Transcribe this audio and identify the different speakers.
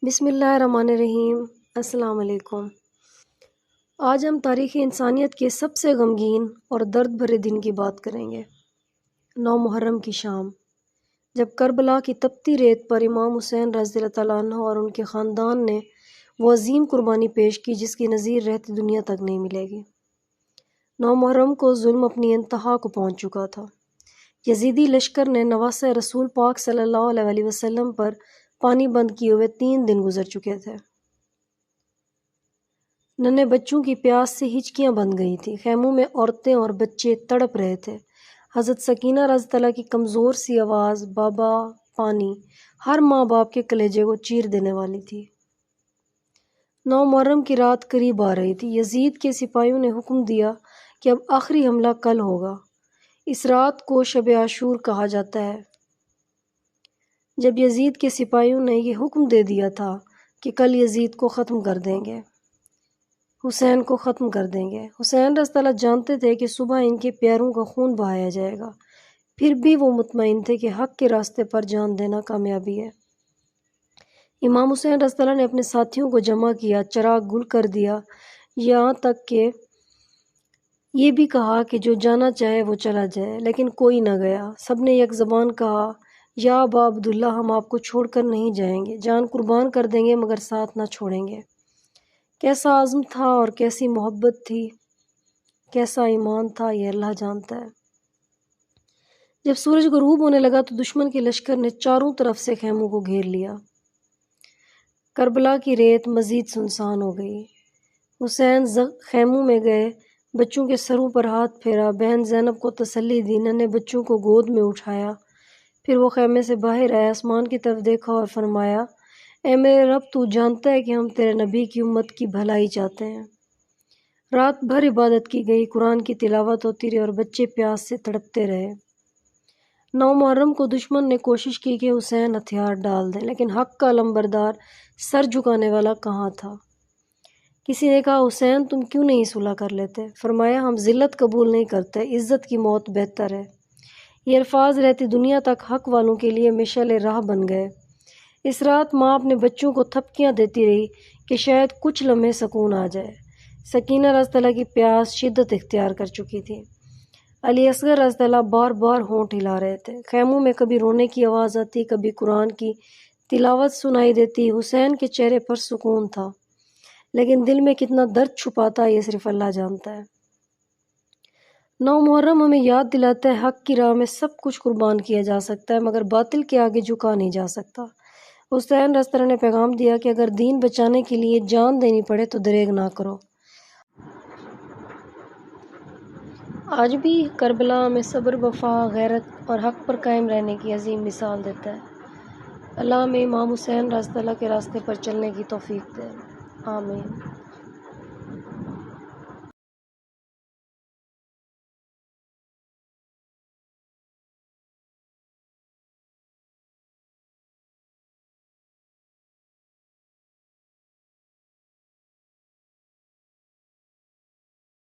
Speaker 1: بسم اللہ الرحمن الرحیم۔ السلام علیکم۔ آج ہم تاریخ انسانیت کے سب سے غمگین اور درد بھرے دن کی بات کریں گے۔ 9 محرم کی شام، جب کربلا کی تپتی ریت پر امام حسین رضی اللہ تعالیٰ عنہ اور ان کے خاندان نے وہ عظیم قربانی پیش کی جس کی نظیر رہتی دنیا تک نہیں ملے گی۔ 9 محرم کو ظلم اپنی انتہا کو پہنچ چکا تھا۔ یزیدی لشکر نے نواسہ رسول پاک صلی اللہ علیہ وسلم پر پانی بند کیے ہوئے 3 دن گزر چکے تھے۔ ننھے بچوں کی پیاس سے ہچکیاں بند گئی تھیں، خیموں میں عورتیں اور بچے تڑپ رہے تھے۔ حضرت سکینہ رضی اللہ کی کمزور سی آواز بابا پانی ہر ماں باپ کے کلیجے کو چیر دینے والی تھی۔ 9 محرم کی رات قریب آ رہی تھی۔ یزید کے سپاہیوں نے حکم دیا کہ اب آخری حملہ کل ہوگا۔ اس رات کو شب عاشور کہا جاتا ہے۔ جب یزید کے سپاہیوں نے یہ حکم دے دیا تھا کہ کل یزید کو ختم کر دیں گے، حسین کو ختم کر دیں گے، حسین رضی اللہ جانتے تھے کہ صبح ان کے پیروں کا خون بہایا جائے گا، پھر بھی وہ مطمئن تھے کہ حق کے راستے پر جان دینا کامیابی ہے۔ امام حسین رضی اللہ نے اپنے ساتھیوں کو جمع کیا، چراغ گل کر دیا، یہاں تک کہ یہ بھی کہا کہ جو جانا چاہے وہ چلا جائے، لیکن کوئی نہ گیا۔ سب نے یک زبان کہا، یا ابا عبداللہ، ہم آپ کو چھوڑ کر نہیں جائیں گے، جان قربان کر دیں گے مگر ساتھ نہ چھوڑیں گے۔ کیسا عزم تھا اور کیسی محبت تھی، کیسا ایمان تھا، یہ اللہ جانتا ہے۔ جب سورج غروب ہونے لگا تو دشمن کے لشکر نے چاروں طرف سے خیموں کو گھیر لیا۔ کربلا کی ریت مزید سنسان ہو گئی۔ حسین خیموں میں گئے، بچوں کے سروں پر ہاتھ پھیرا، بہن زینب کو تسلی دی، ننھے بچوں کو گود میں اٹھایا، پھر وہ خیمے سے باہر آیا، آسمان کی طرف دیکھا اور فرمایا، اے میرے رب، تو جانتا ہے کہ ہم تیرے نبی کی امت کی بھلائی چاہتے ہیں۔ رات بھر عبادت کی گئی، قرآن کی تلاوت ہوتی رہی اور بچے پیاس سے تڑپتے رہے۔ 9 محرم کو دشمن نے کوشش کی کہ حسین ہتھیار ڈال دیں، لیکن حق کا علمبردار سر جھکانے والا کہاں تھا۔ کسی نے کہا، حسین تم کیوں نہیں صلح کر لیتے؟ فرمایا، ہم ذلت قبول نہیں کرتے، عزت کی موت بہتر ہے۔ یہ الفاظ رہتی دنیا تک حق والوں کے لیے مشعل راہ بن گئے۔ اس رات ماں اپنے بچوں کو تھپکیاں دیتی رہی کہ شاید کچھ لمحے سکون آ جائے۔ سکینہ رضی اللہ کی پیاس شدت اختیار کر چکی تھی۔ علی اصغر رضی اللہ بار بار ہونٹ ہلا رہے تھے۔ خیموں میں کبھی رونے کی آواز آتی، کبھی قرآن کی تلاوت سنائی دیتی۔ حسین کے چہرے پر سکون تھا، لیکن دل میں کتنا درد چھپا تھا یہ صرف اللہ جانتا ہے۔ 9 محرم ہمیں یاد دلاتا ہے حق کی راہ میں سب کچھ قربان کیا جا سکتا ہے مگر باطل کے آگے جھکا نہیں جا سکتا۔ حسین رضی اللہ نے پیغام دیا کہ اگر دین بچانے کے لیے جان دینی پڑے تو دریغ نہ کرو۔ آج بھی کربلا ہمیں صبر، وفا، غیرت اور حق پر قائم رہنے کی عظیم مثال دیتا ہے۔ اللہ ہمیں امام حسین رضی اللہ کے راستے پر چلنے کی توفیق دے۔ آمین۔